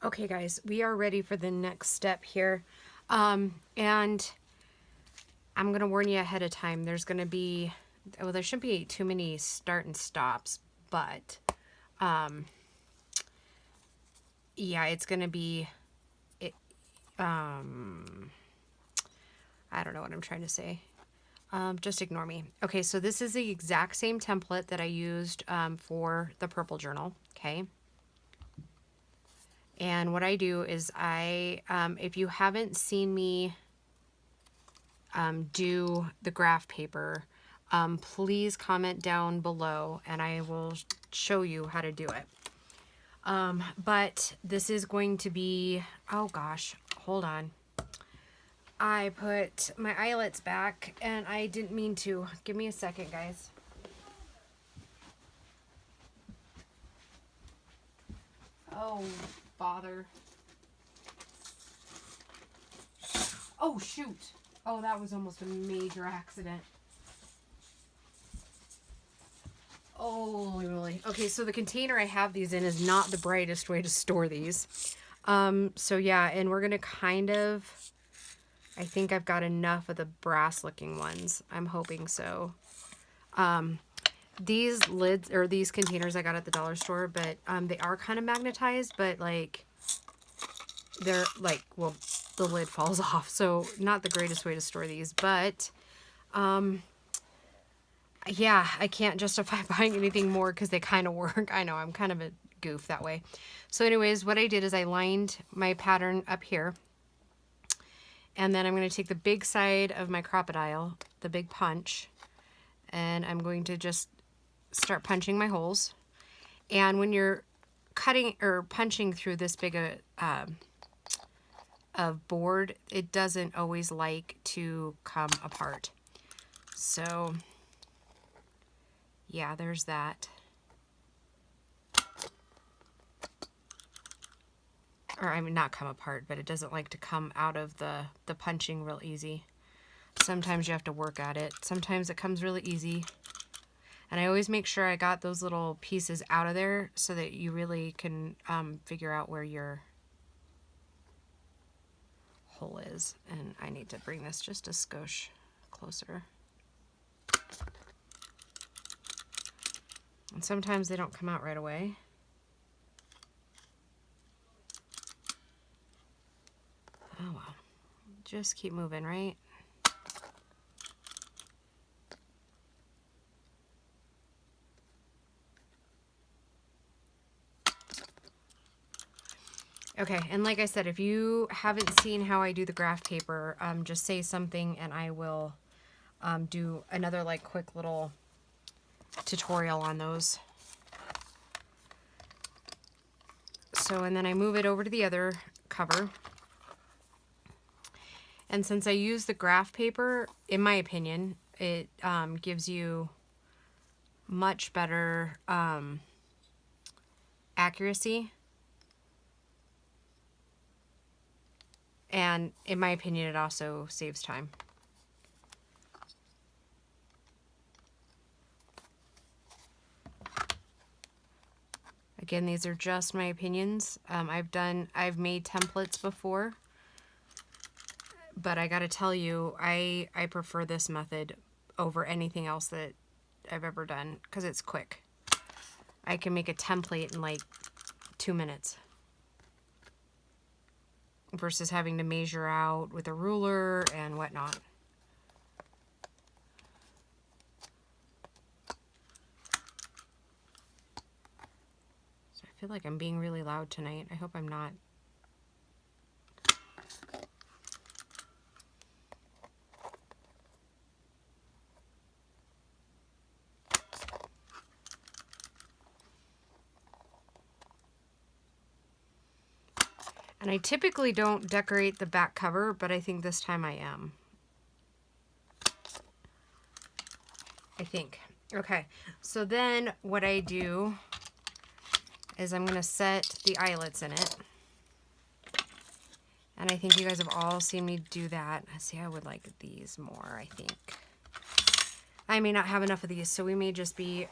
Okay guys, we are ready for the next step here. And I'm going to warn you ahead of time. There's going to be, well, there shouldn't be too many start and stops, but yeah, it's going to be, I don't know what I'm trying to say. Just ignore me. Okay, so this is the exact same template that I used for the purple journal, okay? And what I do is if you haven't seen me do the graph paper, please comment down below and I will show you how to do it. But this is going to be, oh gosh, hold on. I put my eyelets back and I didn't mean to. Give me a second, guys. Oh, bother. Oh, shoot. Oh, that was almost a major accident. Holy moly. Okay, so the container I have these in is not the brightest way to store these. So yeah, and we're going to kind of, I think I've got enough of the brass looking ones. I'm hoping so. These lids, or these containers I got at the dollar store, but they are kind of magnetized, but like, they're like, well, the lid falls off. So not the greatest way to store these, but yeah, I can't justify buying anything more because they kind of work. I know, I'm kind of a goof that way. So anyways, what I did is I lined my pattern up here. And then I'm going to take the big side of my crocodile, the big punch, and I'm going to just start punching my holes. And when you're cutting or punching through this big of board, it doesn't always like to come apart. So yeah, there's that. Or I mean, not come apart, but it doesn't like to come out of the punching real easy. Sometimes you have to work at it. Sometimes it comes really easy. And I always make sure I got those little pieces out of there so that you really can figure out where your hole is. And I need to bring this just a skosh closer. And sometimes they don't come out right away. Oh well, just keep moving, right? Okay, and like I said, if you haven't seen how I do the graph paper, just say something and I will do another like quick little tutorial on those. So, and then I move it over to the other cover. And since I use the graph paper, in my opinion, it gives you much better accuracy. And in my opinion, it also saves time. Again, these are just my opinions. I've made templates before, but I gotta tell you, I prefer this method over anything else that I've ever done because it's quick. I can make a template in like 2 minutes versus having to measure out with a ruler and whatnot. So I feel like I'm being really loud tonight. I hope I'm not. And I typically don't decorate the back cover, but I think this time I am. I think. Okay, so then what I do is I'm going to set the eyelets in it. And I think you guys have all seen me do that. See, I would like these more, I think. I may not have enough of these, so we may just be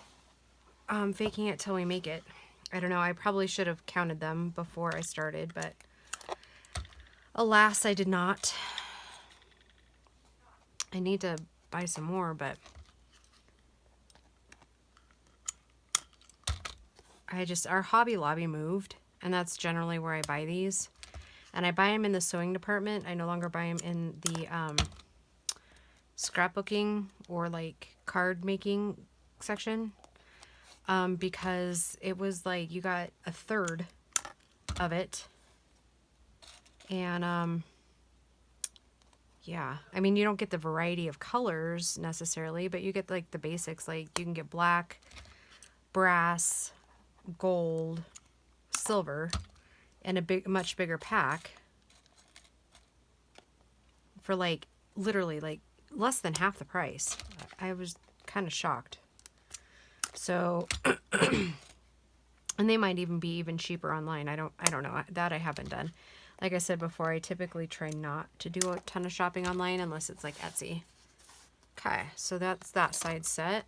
faking it till we make it. I don't know. I probably should have counted them before I started, but alas, I did not. I need to buy some more, but our Hobby Lobby moved, and that's generally where I buy these. And I buy them in the sewing department. I no longer buy them in the scrapbooking or like card making section, because it was like you got a third of it. And yeah, I mean, you don't get the variety of colors necessarily, but you get like the basics. Like you can get black, brass, gold, silver, and a much bigger pack for like literally like less than half the price. I was kind of shocked. So, and they might even be even cheaper online. I don't know. That I haven't done. Like I said before, I typically try not to do a ton of shopping online unless it's like Etsy. Okay, so that's that side set.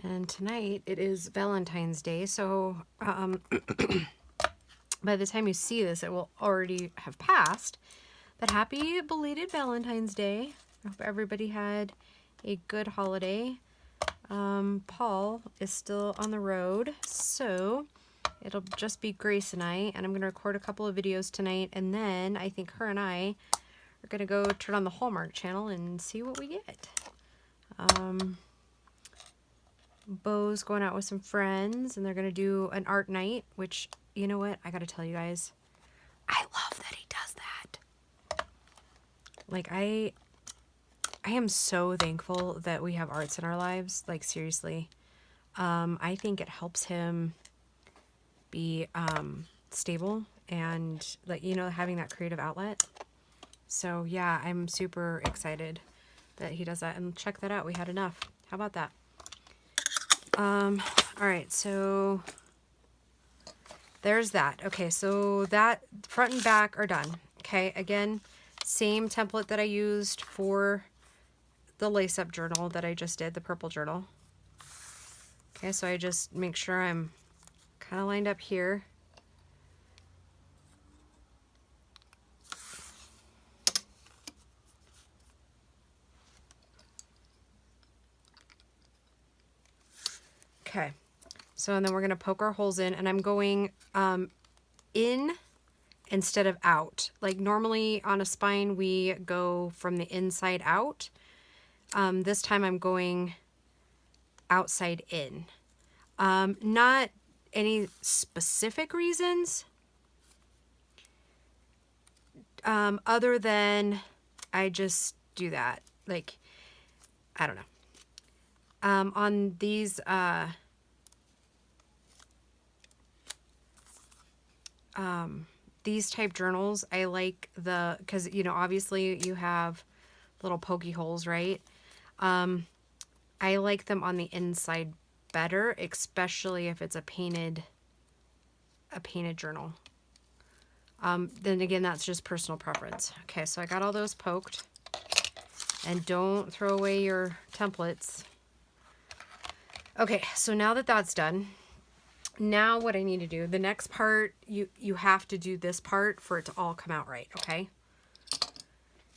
And tonight it is Valentine's Day, so by the time you see this, it will already have passed. But happy belated Valentine's Day. I hope everybody had a good holiday. Paul is still on the road, so it'll just be Grace and I, and I'm going to record a couple of videos tonight, and then I think her and I are going to go turn on the Hallmark channel and see what we get. Bo's going out with some friends, and they're going to do an art night, which, you know what, I got to tell you guys, I love that he does that. Like, I am so thankful that we have arts in our lives, like, seriously. I think it helps him be stable and, like, you know, having that creative outlet. So, yeah, I'm super excited that he does that, and check that out. We had enough. How about that? All right, so there's that. Okay, so that front and back are done. Okay, again, same template that I used for the lace-up journal that I just did, the purple journal. Okay, so I just make sure I'm kind of lined up here. Okay, so and then we're going to poke our holes in, and I'm going in instead of out. Like normally on a spine we go from the inside out. This time I'm going outside in. Not any specific reasons, other than I just do that. Like, I don't know. On these type journals, I like because, you know, obviously you have little pokey holes, right? I like them on the inside better, especially if it's a painted journal. Then again, that's just personal preference. Okay, so I got all those poked. And don't throw away your templates. Okay, so now that that's done, now what I need to do, the next part, you have to do this part for it to all come out right, okay?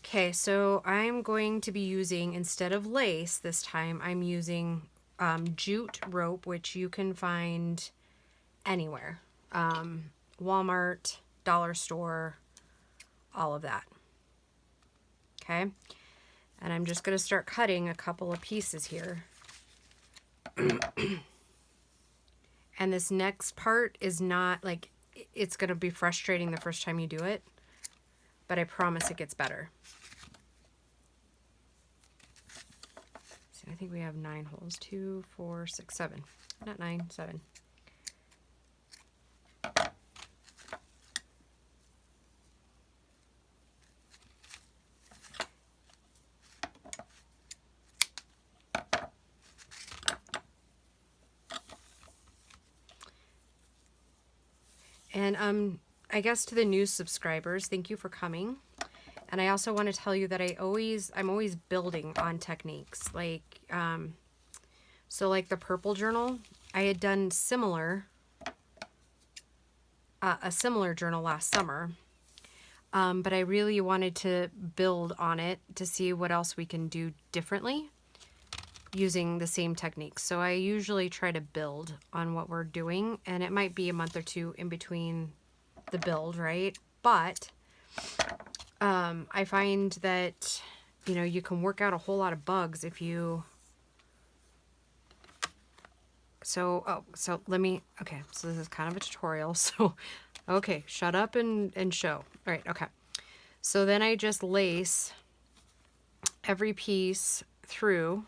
Okay, so I'm going to be using, instead of lace this time, I'm using jute rope, which you can find anywhere. Walmart, dollar store, all of that. Okay, and I'm just going to start cutting a couple of pieces here. And this next part is not, like, it's going to be frustrating the first time you do it, but I promise it gets better. So I think we have 9 holes. 2, 4, 6, 7. Not 9, 7. And I guess to the new subscribers, thank you for coming. And I also want to tell you that I'm always building on techniques. Like, so like the purple journal, I had done a similar journal last summer. But I really wanted to build on it to see what else we can do differently using the same techniques. So I usually try to build on what we're doing, and it might be a month or two in between the build, right? But I find that, you know, you can work out a whole lot of bugs if you... So let me... Okay, so this is kind of a tutorial. So, okay, shut up and show. All right, okay. So then I just lace every piece through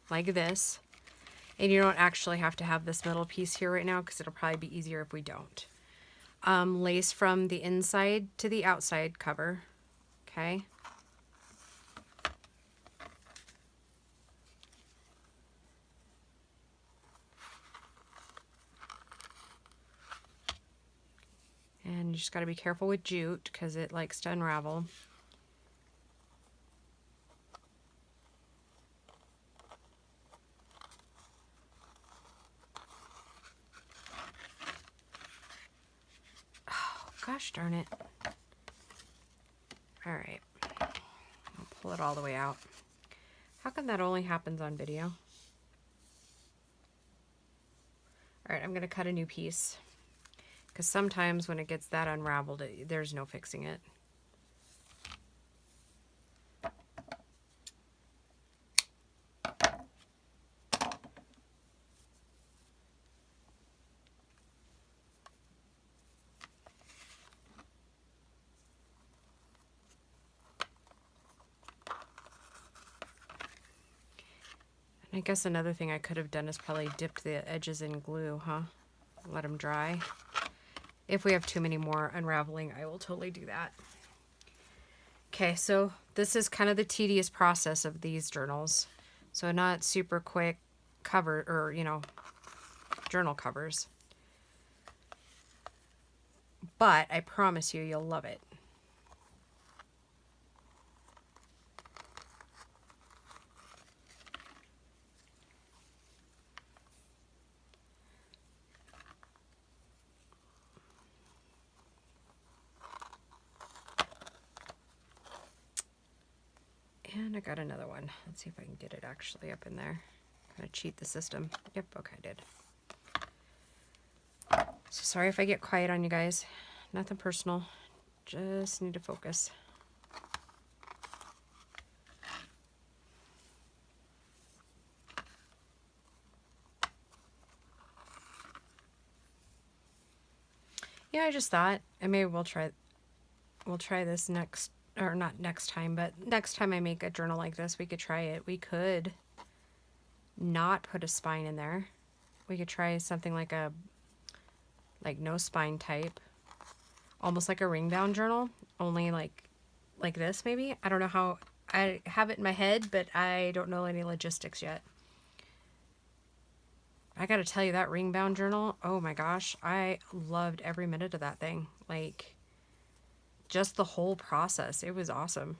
like this. And you don't actually have to have this middle piece here right now because it'll probably be easier if we don't. Lace from the inside to the outside cover. Okay. And you just got to be careful with jute because it likes to unravel. Oh, gosh darn it. All right. I'll pull it all the way out. How come that only happens on video? All right, I'm going to cut a new piece. Because sometimes when it gets that unraveled, there's no fixing it. I guess another thing I could have done is probably dipped the edges in glue, huh? Let them dry. If we have too many more unraveling, I will totally do that. Okay, so this is kind of the tedious process of these journals. So not super quick cover, or, you know, journal covers. But I promise you, you'll love it. And I got another one. Let's see if I can get it actually up in there. Kind of cheat the system. Yep, okay, I did. So sorry if I get quiet on you guys. Nothing personal. Just need to focus. Yeah, I just thought, and maybe we'll try this next, or not next time, but next time I make a journal like this, we could try it. We could not put a spine in there. We could try something like no spine type, almost like a ring bound journal, only like this maybe. I don't know how. I have it in my head, but I don't know any logistics yet. I gotta tell you, that ring bound journal, oh my gosh, I loved every minute of that thing. Like, just the whole process. It was awesome.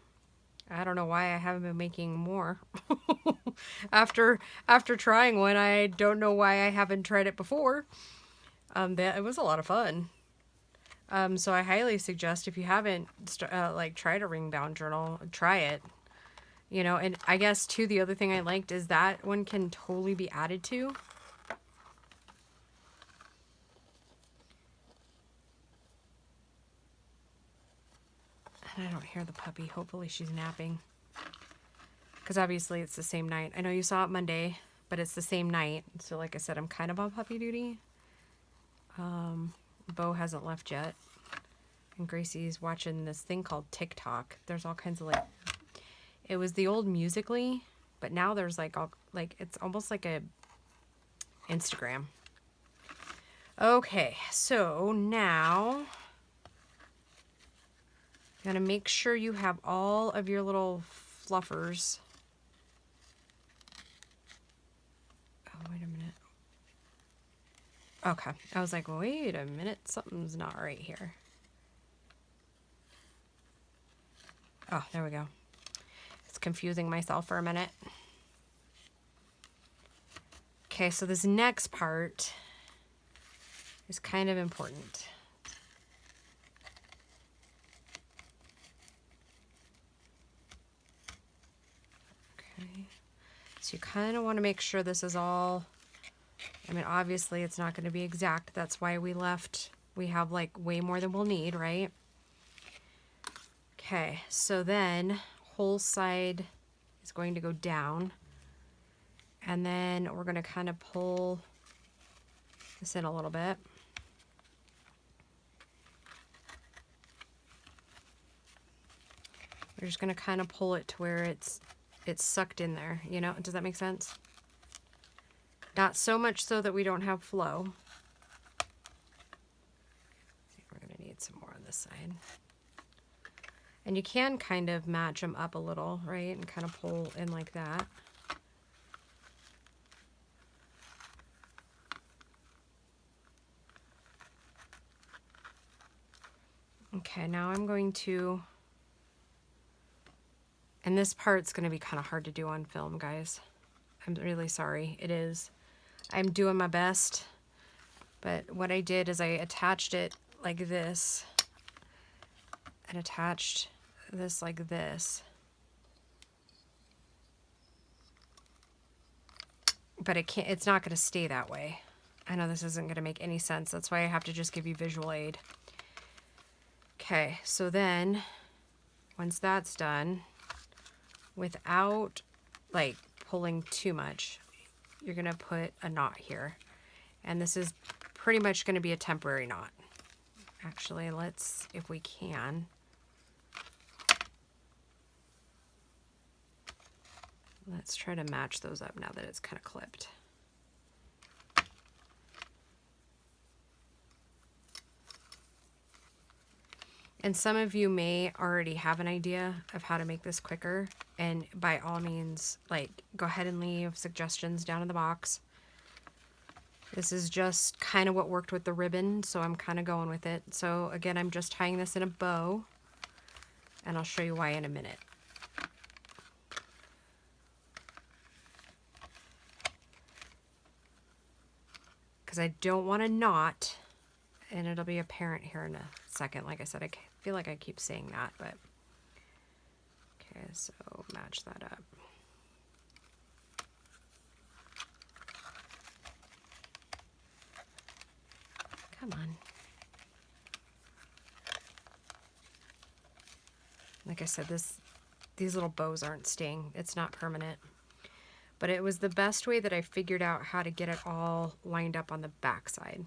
I don't know why I haven't been making more. after trying one, I don't know why I haven't tried it before. It was a lot of fun. So I highly suggest, if you haven't tried a ring bound journal, try it. You know, and I guess too, the other thing I liked is that one can totally be added to. And I don't hear the puppy. Hopefully she's napping. Because obviously it's the same night. I know you saw it Monday, but it's the same night. So like I said, I'm kind of on puppy duty. Bo hasn't left yet. And Gracie's watching this thing called TikTok. There's all kinds of it was the old Musical.ly, but now there's it's almost like a Instagram. Okay, so now you gotta make sure you have all of your little fluffers. Oh, wait a minute. Okay. I was like, wait a minute, something's not right here. Oh, there we go. It's confusing myself for a minute. Okay, so this next part is kind of important. Okay. So you kind of want to make sure this is all, I mean, obviously it's not going to be exact. That's why we have like way more than we'll need, right? Okay, so then whole side is going to go down. And then we're going to kind of pull this in a little bit. We're just going to kind of pull it to where it's sucked in there, you know? Does that make sense? Not so much so that we don't have flow. I think we're going to need some more on this side. And you can kind of match them up a little, right? And kind of pull in like that. Okay, now I'm going to, and this part's going to be kind of hard to do on film, guys. I'm really sorry. It is. I'm doing my best, but what I did is I attached it like this and attached this like this. But it's not going to stay that way. I know this isn't going to make any sense. That's why I have to just give you visual aid. Okay, so then once that's done, without like pulling too much, you're going to put a knot here. And this is pretty much going to be a temporary knot. Actually, let's, if we can, let's try to match those up now that it's kind of clipped. And some of you may already have an idea of how to make this quicker. And by all means, like, go ahead and leave suggestions down in the box. This is just kind of what worked with the ribbon, so I'm kind of going with it. So again, I'm just tying this in a bow, and I'll show you why in a minute. Because I don't want a knot, and it'll be apparent here in a second. Like I said, I feel like I keep saying that, but okay, so match that up. Come on. Like I said, these little bows aren't staying. It's not permanent. But it was the best way that I figured out how to get it all lined up on the back side.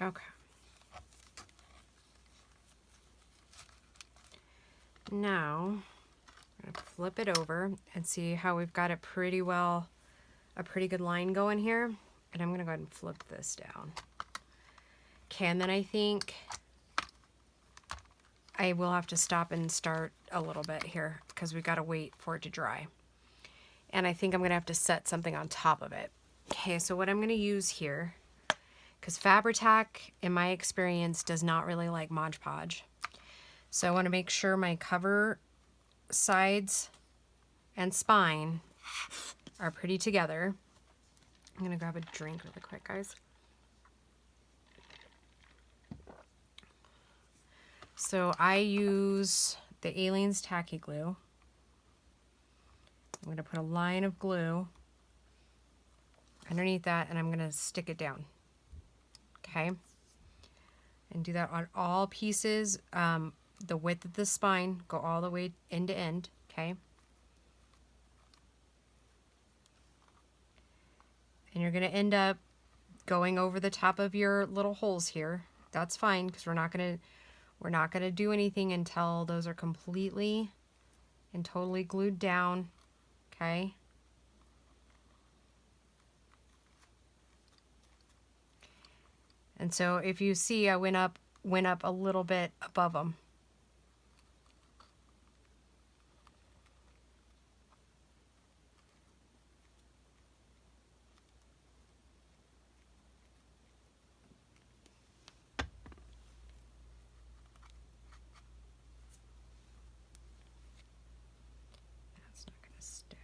Okay. Now, I'm going to flip it over and see how we've got it pretty well, a pretty good line going here. And I'm going to go ahead and flip this down. Okay, and then I think I will have to stop and start a little bit here because we've got to wait for it to dry. And I think I'm going to have to set something on top of it. Okay, so what I'm going to use here, because Fabri-Tac, in my experience, does not really like Mod Podge. So I want to make sure my cover sides and spine are pretty together. I'm going to grab a drink really quick, guys. So I use the Aliens Tacky Glue. I'm going to put a line of glue underneath that, and I'm going to stick it down. okay? And do that on all pieces. The width of the spine, go all the way end to end, okay? And you're going to end up going over the top of your little holes here. That's fine, because we're not going to do anything until those are completely and totally glued down, okay? And so if you see, I went up a little bit above them. That's not going to stick.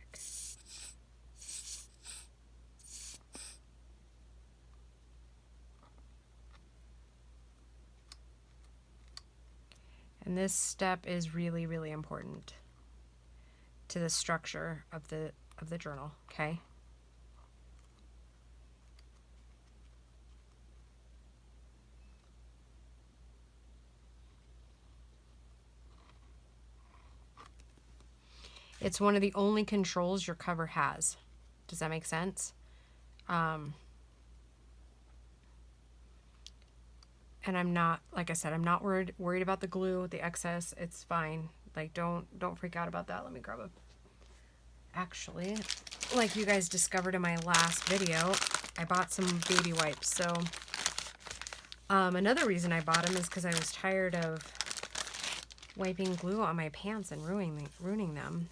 And this step is really, really important to the structure of the journal, okay? It's one of the only controls your cover has. Does that make sense? And I'm not, like I said, I'm not worried about the glue, the excess. It's fine. Like, don't freak out about that. Let me grab a... Actually, like you guys discovered in my last video, I bought some baby wipes. So, another reason I bought them is because I was tired of wiping glue on my pants and ruining them.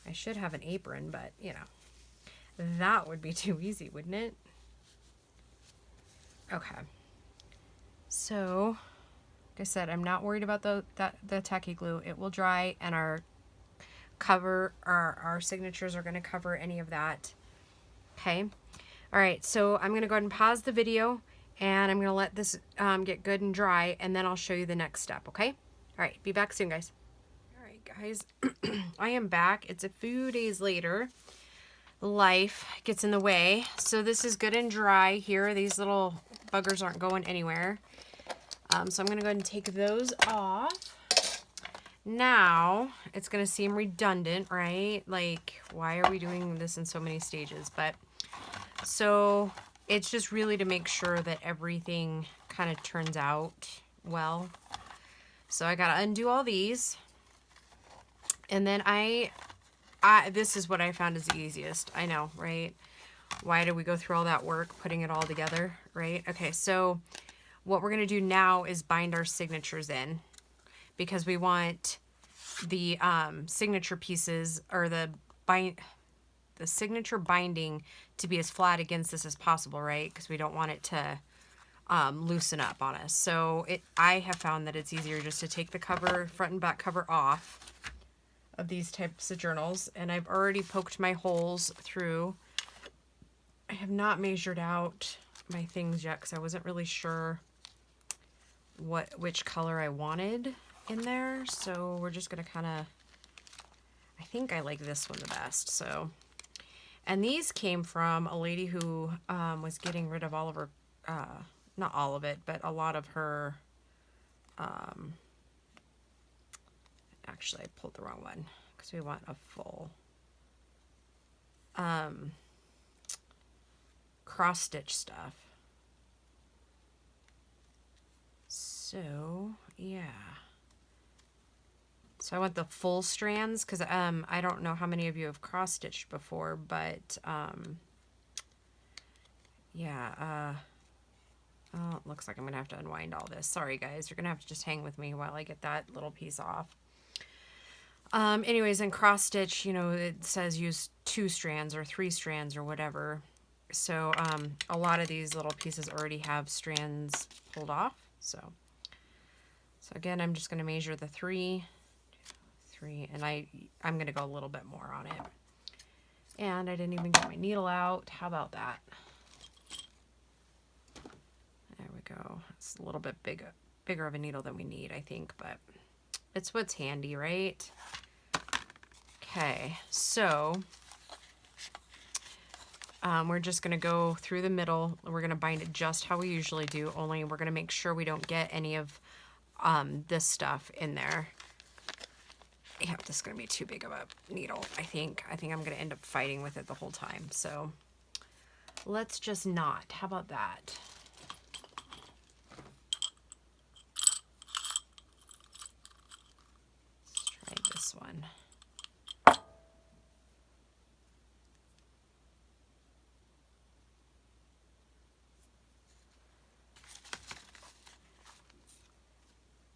I should have an apron, but, you know, that would be too easy, wouldn't it? Okay. So, like I said, I'm not worried about the tacky glue. It will dry, and our signatures are going to cover any of that. Okay. All right. So I'm going to go ahead and pause the video, and I'm going to let this get good and dry, and then I'll show you the next step. Okay. All right. Be back soon, guys. All right, guys. I am back. It's a few days later. Life gets in the way. So this is good and dry here. These little buggers aren't going anywhere. So I'm going to go ahead and take those off. Now, it's going to seem redundant, right? Like, why are we doing this in so many stages? But, so, it's just really to make sure that everything kind of turns out well. So, I got to undo all these. And then this is what I found is the easiest. I know, right? Why did we go through all that work putting it all together, right? Okay, so what we're going to do now is bind our signatures in, because we want the signature pieces, or the signature binding, to be as flat against this as possible, right? Because we don't want it to loosen up on us. So I have found that it's easier just to take the cover, front and back cover off of these types of journals. And I've already poked my holes through. I have not measured out my things yet because I wasn't really sure which color I wanted in there. So we're just going to kind of, I think I like this one the best. So, and these came from a lady who was getting rid of all of her, not all of it, but a lot of her, actually I pulled the wrong one because we want a full cross stitch stuff. So yeah, so I want the full strands because I don't know how many of you have cross stitched before, but yeah, oh, it looks like I'm gonna have to unwind all this. Sorry guys, you're gonna have to just hang with me while I get that little piece off. Anyways, in cross stitch, you know, it says use 2 strands or 3 strands or whatever. So a lot of these little pieces already have strands pulled off. So again, I'm just going to measure the 3, and I'm going to go a little bit more on it. And I didn't even get my needle out. How about that? There we go. It's a little bit bigger of a needle than we need, I think, but it's what's handy, right? Okay, so we're just going to go through the middle. We're going to bind it just how we usually do, only we're going to make sure we don't get any of this stuff in there. Yep, this is going to be too big of a needle, I think. I think I'm going to end up fighting with it the whole time. So let's just not. How about that? Let's try this one.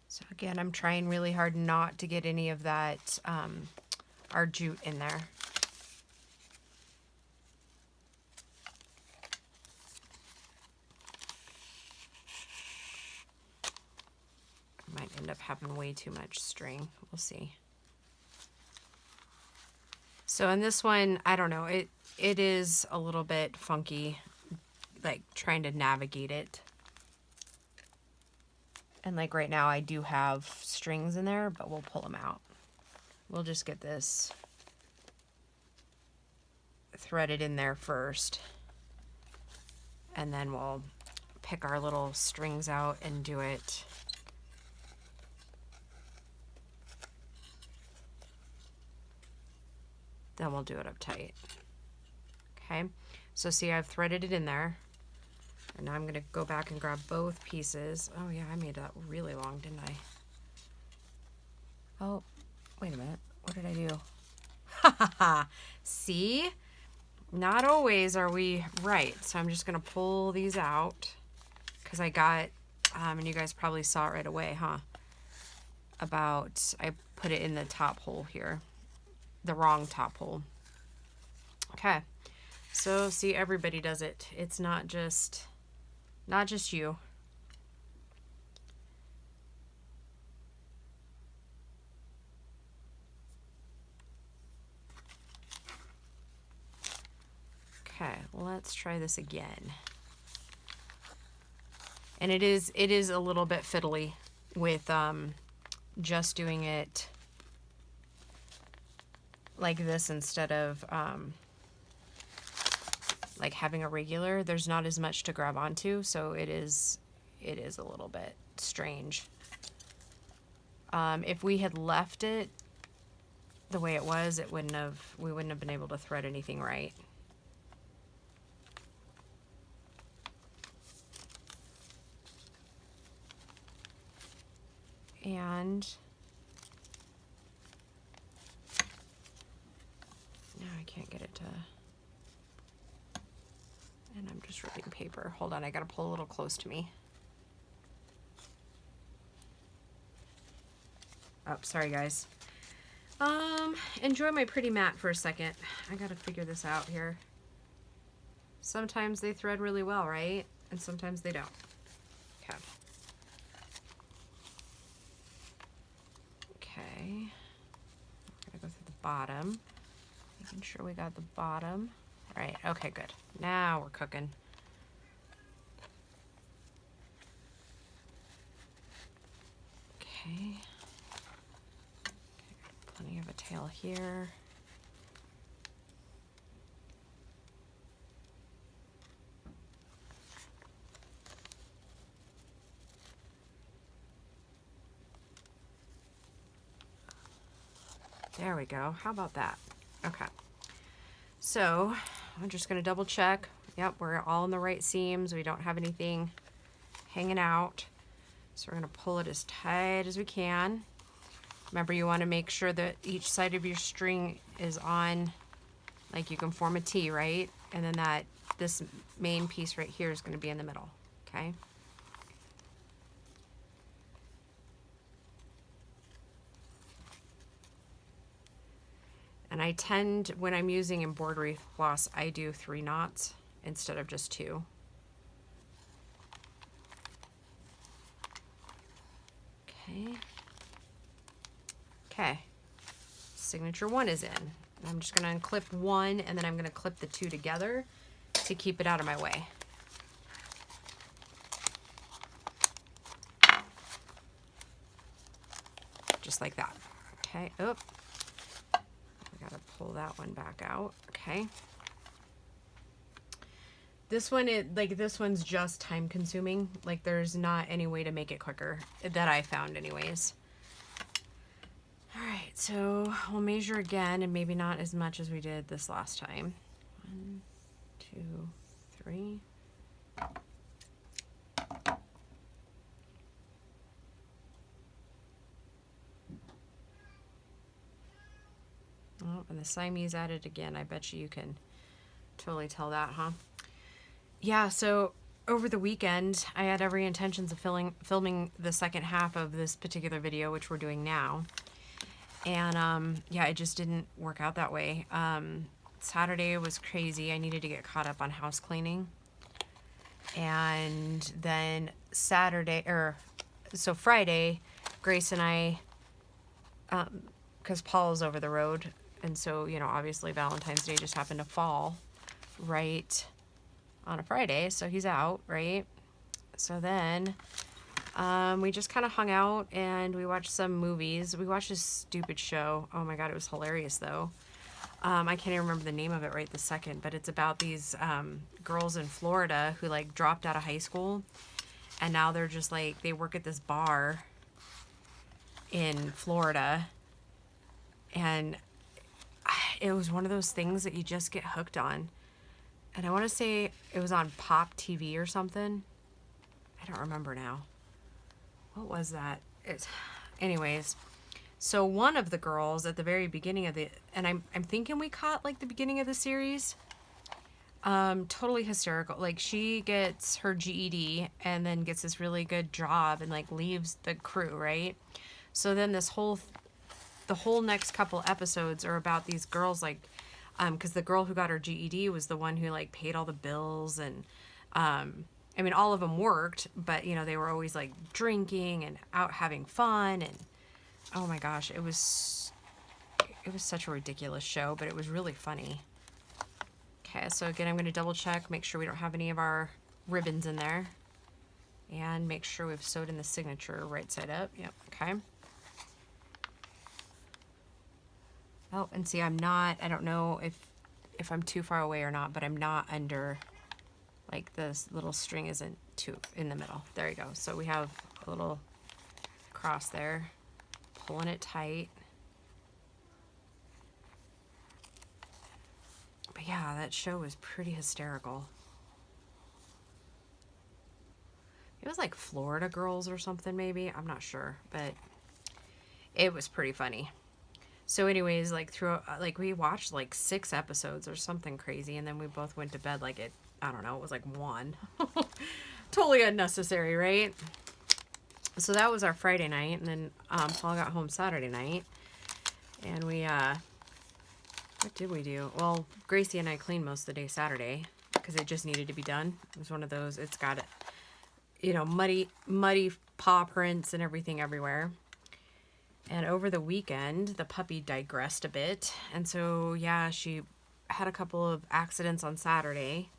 So again, I'm trying really hard not to get any of that our jute in there. I might end up having way too much string. We'll see. So in this one, I don't know, it is a little bit funky, like trying to navigate it. And like right now I do have strings in there, but we'll pull them out. We'll just get this threaded in there first. And then we'll pick our little strings out and do it. Then we'll do it up tight. Okay, so see, I've threaded it in there. And now I'm going to go back and grab both pieces. Oh yeah, I made that really long, didn't I? Oh, wait a minute. What did I do? Ha ha ha. See? Not always are we right. So I'm just going to pull these out. Because I got, and you guys probably saw it right away, huh? I put it in the top hole here. The wrong top hole. Okay. So see, everybody does it. It's not just you. Okay, let's try this again. And it is a little bit fiddly with just doing it like this instead of like having a regular. There's not as much to grab onto, so it is a little bit strange. If we had left it the way it was, we wouldn't have been able to thread anything right. And now I can't get it to, and I'm just ripping paper. Hold on, I gotta pull a little close to me. Oh, sorry guys. Enjoy my pretty mat for a second. I gotta figure this out here. Sometimes they thread really well, right? And sometimes they don't. Okay. Okay. Gotta go through the bottom. Making sure we got the bottom. All right, okay, good. Now we're cooking. Okay. Plenty of a tail here. There we go. How about that? Okay. So I'm just going to double check. Yep, we're all in the right seams. We don't have anything hanging out. So we're going to pull it as tight as we can. Remember, you want to make sure that each side of your string is on, like you can form a T, right? And then this main piece right here is going to be in the middle, okay? And I tend, when I'm using embroidery floss, I do 3 knots instead of just 2. Okay. Okay. Signature 1 is in. I'm just going to unclip 1 and then I'm going to clip the 2 together to keep it out of my way. Just like that. Okay. Oh. Gotta pull that one back out. Okay. This one, this one's just time consuming. Like, there's not any way to make it quicker that I found anyways. All right, so we'll measure again, and maybe not as much as we did this last time. 1, 2, 3. Oh, and the Siamese added again. I bet you can totally tell that, huh? Yeah, so over the weekend, I had every intentions of filming the second half of this particular video, which we're doing now. And yeah, it just didn't work out that way. Saturday was crazy. I needed to get caught up on house cleaning. And then Friday, Grace and I, because Paul's over the road, and so, you know, obviously Valentine's Day just happened to fall right on a Friday, so he's out, right? So then we just kind of hung out and we watched some movies. We watched this stupid show. Oh my God, it was hilarious though. I can't even remember the name of it right this second, but it's about these girls in Florida who like dropped out of high school, and now they're just like, they work at this bar in Florida, and it was one of those things that you just get hooked on. And I want to say it was on Pop TV or something. I don't remember now. What was that? Anyways, so one of the girls at the very beginning of and I'm thinking we caught like the beginning of the series. Totally hysterical. Like, she gets her GED and then gets this really good job and like leaves the crew, right? So then the whole next couple episodes are about these girls, like, because the girl who got her GED was the one who like paid all the bills, and I mean, all of them worked, but you know, they were always like drinking and out having fun, and oh my gosh, it was such a ridiculous show, but it was really funny. Okay, so again, I'm going to double check, make sure we don't have any of our ribbons in there, and make sure we've sewed in the signature right side up. Yep, okay. Oh, and see, I don't know if I'm too far away or not, but I'm not under, like, this little string isn't too in the middle. There you go. So we have a little cross there, pulling it tight. But yeah, that show was pretty hysterical. It was like Florida Girls or something, maybe. I'm not sure, but it was pretty funny. So anyways, like we watched like 6 episodes or something crazy, and then we both went to bed like I don't know, it was like 1. Totally unnecessary, right? So that was our Friday night, and then Paul got home Saturday night, and we what did we do? Well, Gracie and I cleaned most of the day Saturday because it just needed to be done. It was one of those, it's got it, you know, muddy paw prints and everything everywhere. And over the weekend, the puppy digressed a bit. And so, yeah, she had a couple of accidents on Saturday.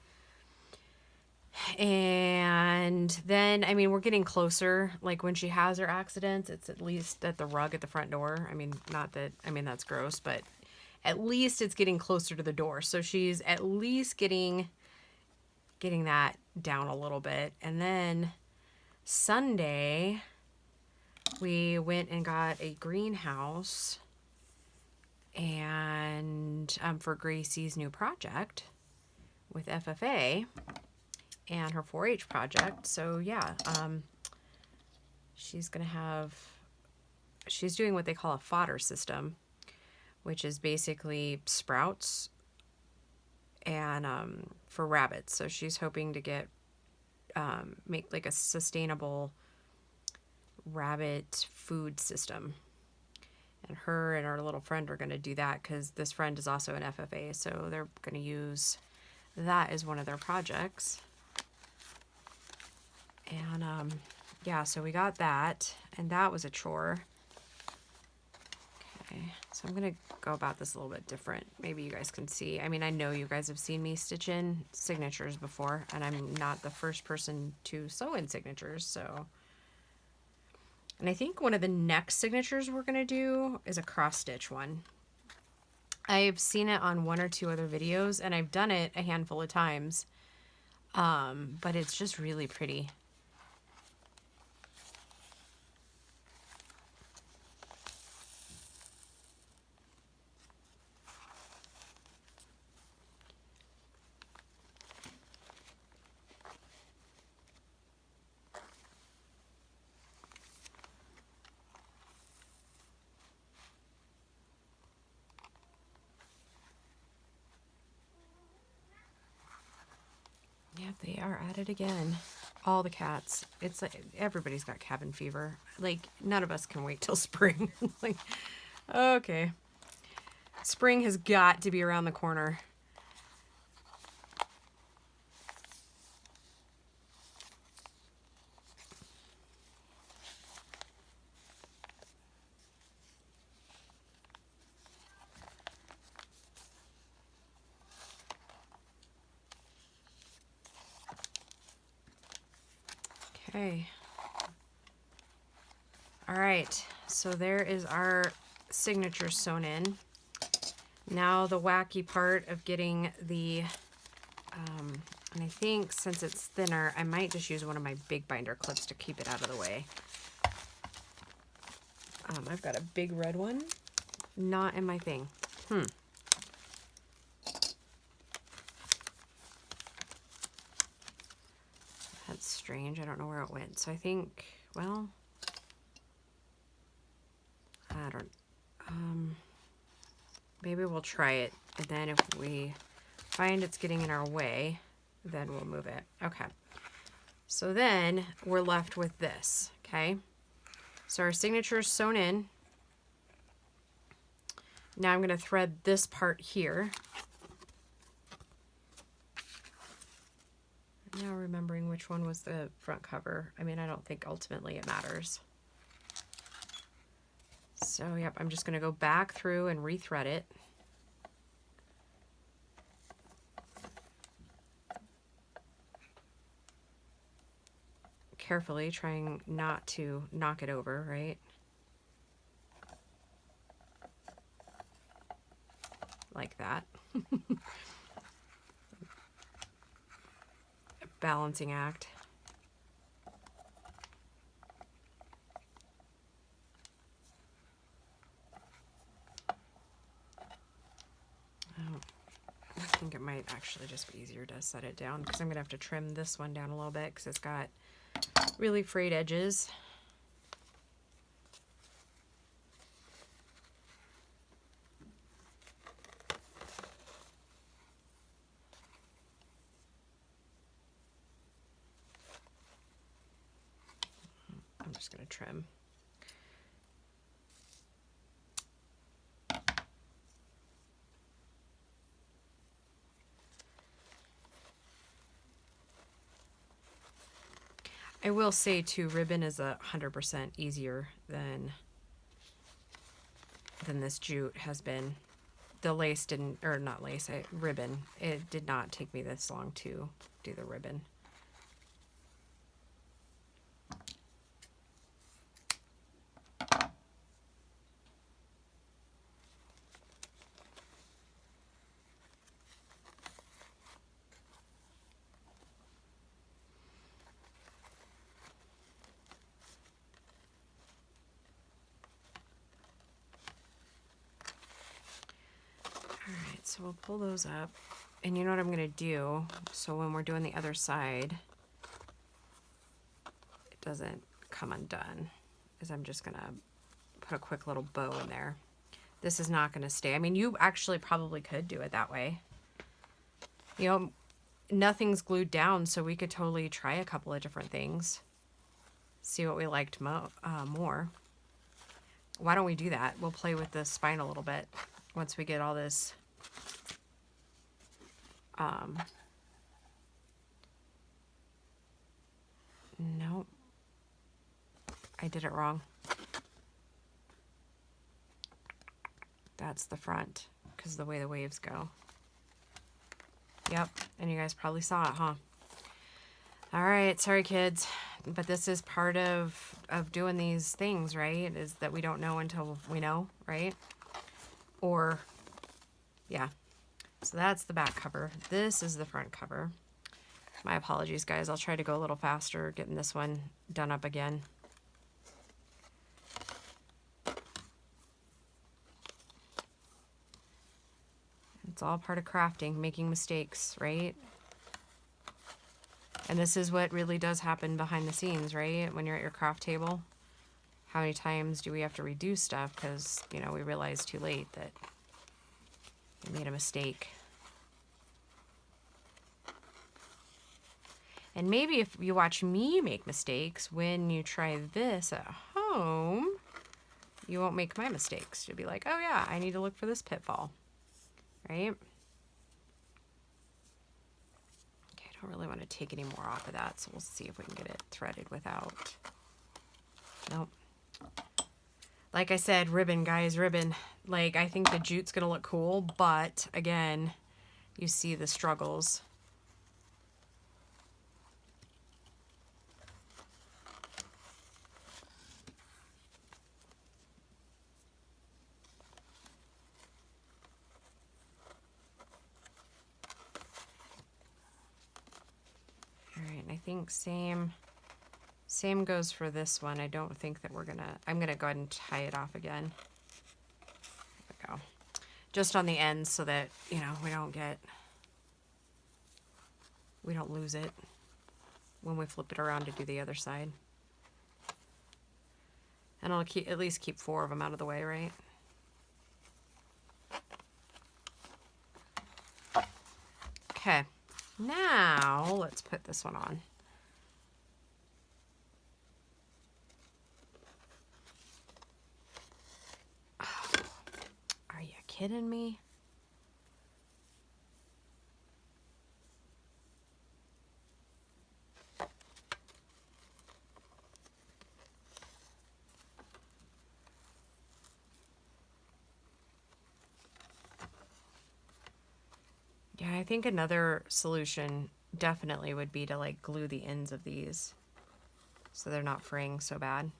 And then, I mean, we're getting closer. Like, when she has her accidents, it's at least at the rug at the front door. I mean, not that, I mean, that's gross, but at least it's getting closer to the door. So she's at least getting that down a little bit. And then Sunday, we went and got a greenhouse and for Gracie's new project with FFA and her 4-H project. So yeah, she's doing what they call a fodder system, which is basically sprouts and for rabbits. So she's hoping to get make like a sustainable rabbit food system, and her and our little friend are going to do that because this friend is also an FFA, so they're going to use that as one of their projects. And yeah, so we got that, and that was a chore. Okay, so I'm going to go about this a little bit different. Maybe you guys can see. I mean, I know you guys have seen me stitch in signatures before, and I'm not the first person to sew in signatures, so. And I think one of the next signatures we're going to do is a cross stitch one. I've seen it on 1 or 2 other videos, and I've done it a handful of times. But it's just really pretty. Yep, they are at it again. All the cats. It's like everybody's got cabin fever. Like, none of us can wait till spring. Like, okay. Spring has got to be around the corner. Okay. All right, so there is our signature sewn in. Now the wacky part of getting the, and I think since it's thinner, I might just use one of my big binder clips to keep it out of the way. I've got a big red one, not in my thing. That's strange, I don't know where it went. So I think, well, I don't, maybe we'll try it, and then if we find it's getting in our way, then we'll move it. Okay. So then we're left with this, okay? So our signature is sewn in. Now I'm going to thread this part here. Now remembering which one was the front cover. I mean, I don't think ultimately it matters. So, yep, I'm just going to go back through and rethread it. Carefully, trying not to knock it over, right? Like that. Balancing act. I think it might actually just be easier to set it down because I'm going to have to trim this one down a little bit because it's got really frayed edges. I'm just going to trim. I will say too, ribbon is 100% easier than this jute has been. The lace didn't, or not lace, ribbon. It did not take me this long to do the ribbon. So we'll pull those up, and you know what I'm going to do, so when we're doing the other side, it doesn't come undone, is I'm just going to put a quick little bow in there. This is not going to stay. I mean, you actually probably could do it that way. You know, nothing's glued down, so we could totally try a couple of different things, see what we liked more. Why don't we do that? We'll play with the spine a little bit once we get all this nope, I did it wrong. That's the front, because the way the waves go. Yep, and you guys probably saw it, huh? All right, sorry kids, but this is part of doing these things, right? Is that we don't know until we know, right? Or, yeah. So that's the back cover. This is the front cover. My apologies, guys. I'll try to go a little faster getting this one done up again. It's all part of crafting, making mistakes, right? And this is what really does happen behind the scenes, right? When you're at your craft table. How many times do we have to redo stuff because, you know, we realize too late that we made a mistake. And maybe if you watch me make mistakes, when you try this at home, you won't make my mistakes. You'll be like, oh yeah, I need to look for this pitfall, right? Okay, I don't really want to take any more off of that, so we'll see if we can get it threaded without. Nope. Like I said, ribbon, guys, ribbon. Like, I think the jute's gonna look cool, but again, you see the struggles. All right, I think same goes for this one. I don't think that I'm gonna go ahead and tie it off again. There we go. Just on the ends so that, you know, we don't lose it when we flip it around to do the other side. And I'll at least keep 4 of them out of the way, right? Okay, now let's put this one on. Are you kidding me? Yeah, I think another solution definitely would be to like glue the ends of these so they're not fraying so bad.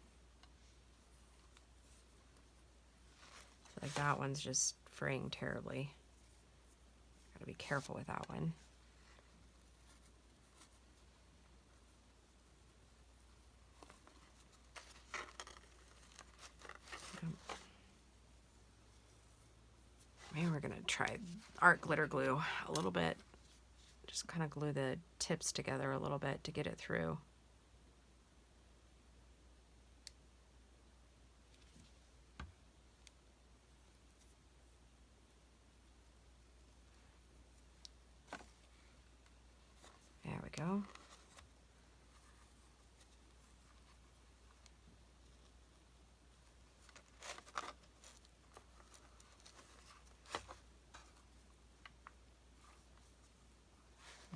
Like that one's just fraying terribly. Gotta be careful with that one. Maybe we're gonna try art glitter glue a little bit. Just kind of glue the tips together a little bit to get it through. There we go.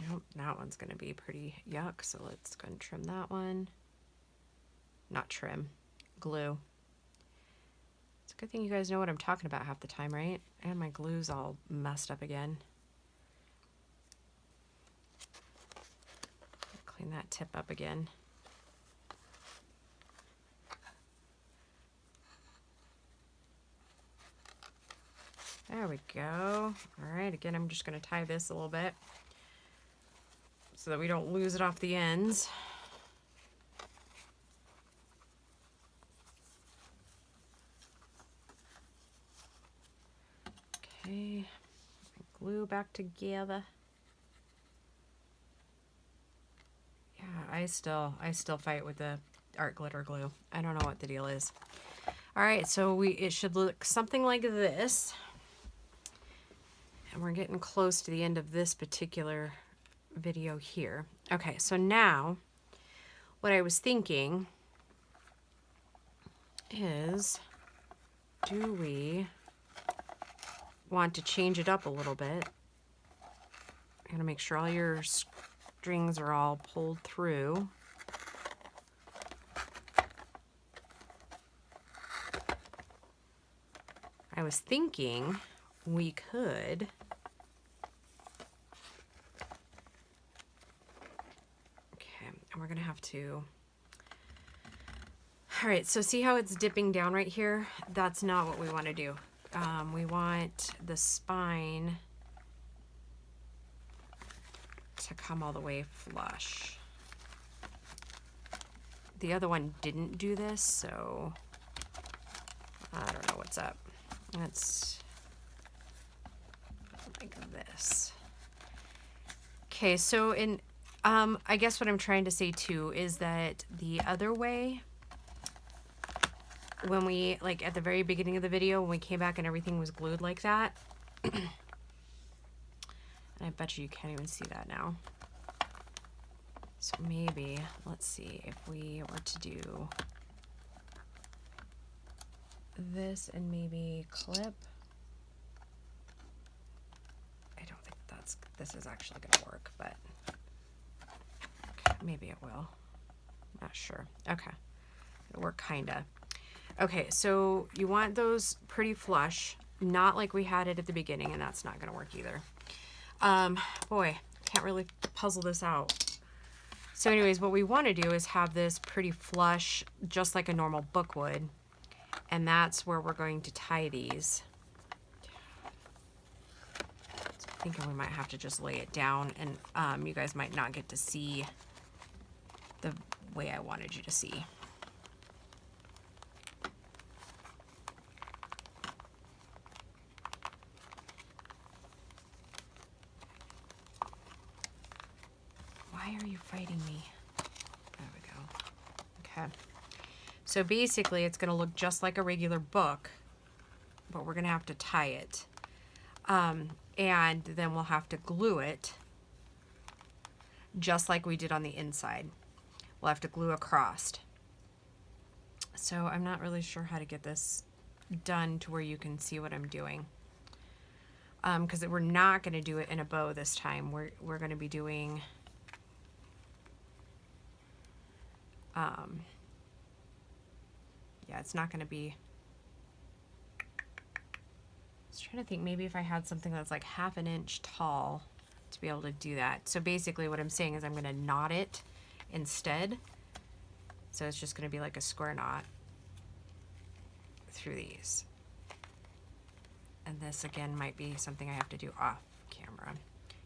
Nope, that one's going to be pretty yuck, so let's go and trim that one. Not trim, glue. It's a good thing you guys know what I'm talking about half the time, right? And my glue's all messed up again. Clean that tip up again. There we go. All right, again, I'm just going to tie this a little bit so that we don't lose it off the ends. Okay, glue back together. Yeah, I still fight with the art glitter glue. I don't know what the deal is. All right, so it should look something like this. And we're getting close to the end of this particular video here. Okay, so now what I was thinking is, do we want to change it up a little bit? I'm gonna make sure all your strings are all pulled through. I was thinking we could and we're gonna have to, all right, so see how it's dipping down right here? That's not what we want to do. We want the spine to come all the way flush. The other one didn't do this, so I don't know what's up. Let's like this. Okay, so in I guess what I'm trying to say too is that the other way, when we, like at the very beginning of the video, when we came back and everything was glued like that, and I bet you can't even see that now. So maybe, let's see, if we were to do this and maybe clip. I don't think this is actually gonna work, but okay, maybe it will. Not sure. Okay, it'll work kinda. Okay, so you want those pretty flush, not like we had it at the beginning, and that's not gonna work either. Boy, can't really puzzle this out. So anyways, what we want to do is have this pretty flush, just like a normal book would, and that's where we're going to tie these. So I'm thinking we might have to just lay it down, and you guys might not get to see the way I wanted you to see. Why are you fighting me? There we go. Okay. So basically it's going to look just like a regular book, but we're going to have to tie it. And then we'll have to glue it just like we did on the inside. We'll have to glue across. So I'm not really sure how to get this done to where you can see what I'm doing. Because we're not going to do it in a bow this time. We're going to be doing... yeah, it's not going to be... I was trying to think maybe if I had something that's like 1/2 inch tall to be able to do that. So basically what I'm saying is I'm going to knot it instead. So it's just going to be like a square knot through these. And this again might be something I have to do off camera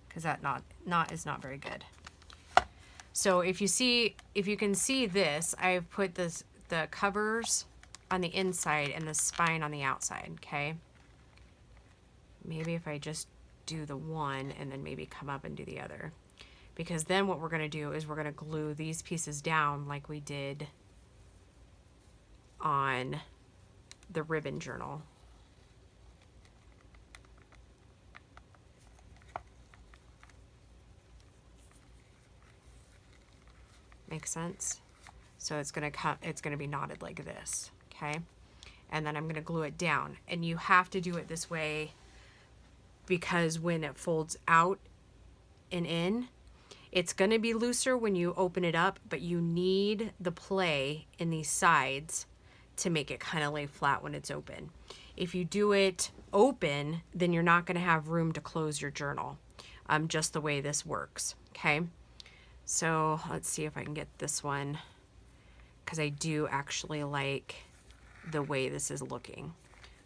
because that knot is not very good. So if you can see this, I've put the covers on the inside and the spine on the outside, okay? Maybe if I just do the one and then maybe come up and do the other. Because then what we're gonna do is we're gonna glue these pieces down like we did on the ribbon journal. Makes sense? So it's gonna be knotted like this, okay? And then I'm gonna glue it down. And you have to do it this way because when it folds out and in, it's gonna be looser when you open it up, but you need the play in these sides to make it kind of lay flat when it's open. If you do it open, then you're not gonna have room to close your journal, just the way this works, okay? So let's see if I can get this one, because I do actually like the way this is looking.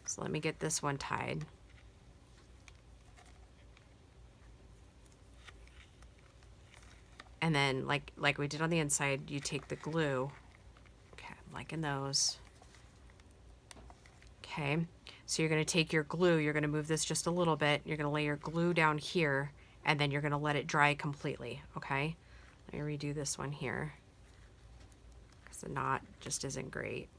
So let me get this one tied. And then like we did on the inside, you take the glue. Okay, I'm liking those. Okay, so you're gonna take your glue, you're gonna move this just a little bit, you're gonna lay your glue down here, and then you're gonna let it dry completely, okay? Let me redo this one here, because the knot just isn't great.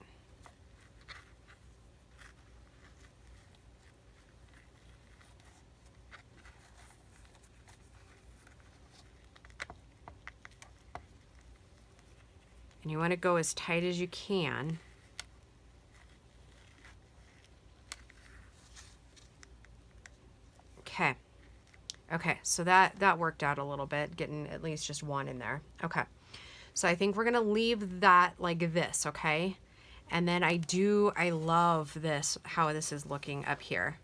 And you want to go as tight as you can. Okay. Okay, so that worked out a little bit, getting at least just one in there. Okay, so I think we're gonna leave that like this, okay? And then I love this, how this is looking up here.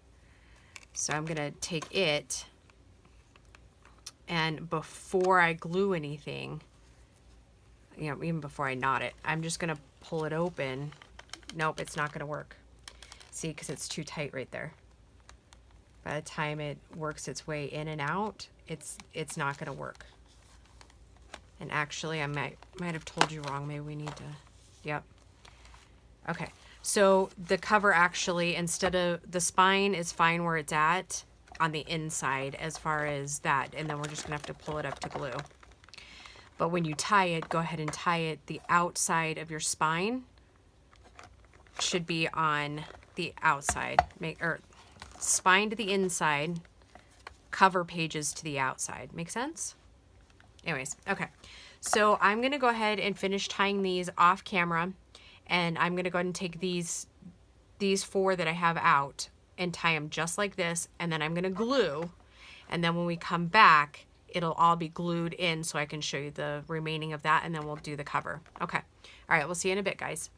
So I'm gonna take it, and before I glue anything, you know, even before I knot it, I'm just gonna pull it open. Nope, it's not gonna work. See, because it's too tight right there. By the time it works its way in and out, it's not gonna work. And actually, I might have told you wrong. Maybe we need to, yep. Okay, so the cover actually, instead of, the spine is fine where it's at on the inside as far as that. And then we're just gonna have to pull it up to glue. But when you tie it, go ahead and tie it. The outside of your spine should be on the outside. Or spine to the inside, cover pages to the outside. Make sense? Anyways, okay. So I'm going to go ahead and finish tying these off camera, and I'm going to go ahead and take these 4 that I have out and tie them just like this, and then I'm going to glue, and then when we come back, it'll all be glued in so I can show you the remaining of that, and then we'll do the cover. Okay. All right, we'll see you in a bit, guys.